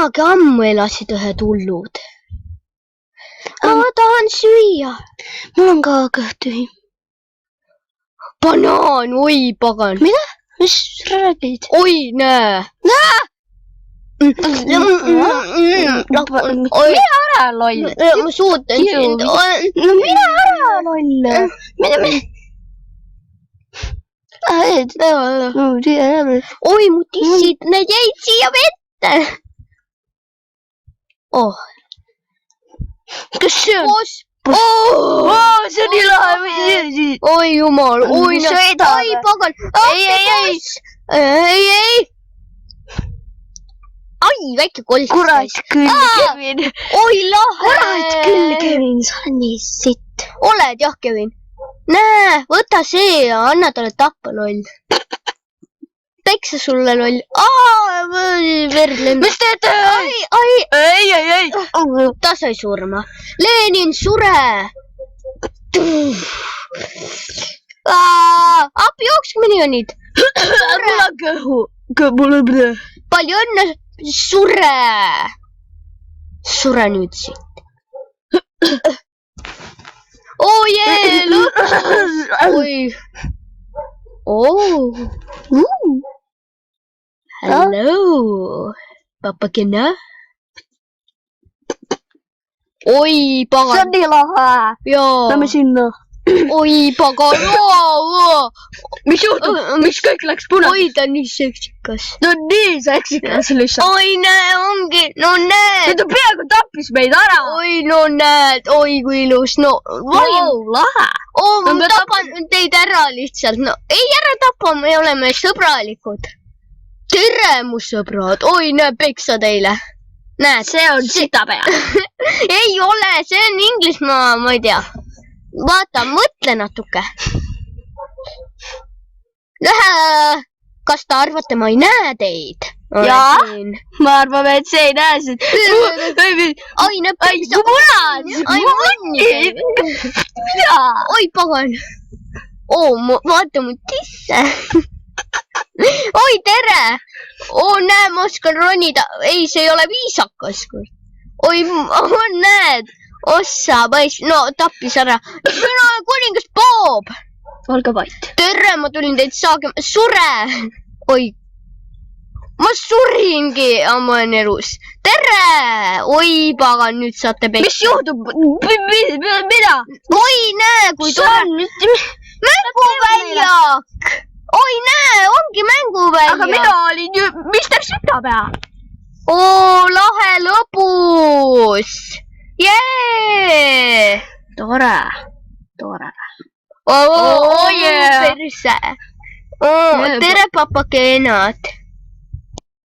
kunagi ammu elasid ühed hullud. Ma tahan süüa. Mul on ka kõht tühi. Banaan, oi pagan. Mida? Mis räägid? Oi, näe. Mine ära, loll. Ma suutan sind. No mine ära, loll. Mine. Oi, mu tissid, need jäid siia vette. Oh. Kas see on? See on nii lahe. Oi jumal, oi pagan. Ei. Ai, väike kolks. Kurat küll, Kevin. Oi lahe. Kurat küll, Kevin, sa oled nii sitt. Oled jah, Kevin? Näe, võta see ja anna talle tappa, loll. Peksa sulle, loll. Verd lendab. Mis teete? Ei. Ta sai surma. Lenin, sure. Appi jookske, minionid. Mul on kõhu. Mul on põde. Palju õnne, sure. Sure nüüd siit. Oh jee, lõpuks. Oi. Hello. Papakene. Oi, pagan. See on nii lahe. Jaa. Lähme sinna. Oi, pagan. Mis juhtub? Miks kõik läks punaseks? Oi, ta on nii seksikas. No nii seksikas lihtsalt. Oi, näe, ongi. No näed. Ta peaaegu tappis meid ära. Oi, no näed. Oi, kui ilus. No, lahe. Ma tapan teid ära lihtsalt. No, ei ära tapa, me oleme sõbralikud. Tere, mu sõbrad. Oi, näe, peksa teile. Näed. See on sitapea. Ei ole, see on Inglismaa, ma ei tea. Vaata, mõtle natuke. Kas te arvate, ma ei näe teid? Jaa, ma arvan, et see ei näe sind. Ai, näpiksa. Ai, mida? Oi, pagan. Vaata mu tisse. Oi, tere. Näe, ma oskan ronida. Ei, see ei ole viisakas. Oi, näed. Ossa, no tappis ära. Mina olen kuningas Bob. Olge vait. Tere, ma tulin teid saagima. Sure. Oi. Ma suringi oma elus. Tere. Oi, pagan, nüüd saate peksa. Mis juhtub? Mida? Oi, näe, kui tore. Mänguväljak. Oi, näe, ongi mänguväljak. Aga mina olin ju Mr. Sitapea. Lahe lõbus. Jee! Tore. Perse. Tere, papakenad.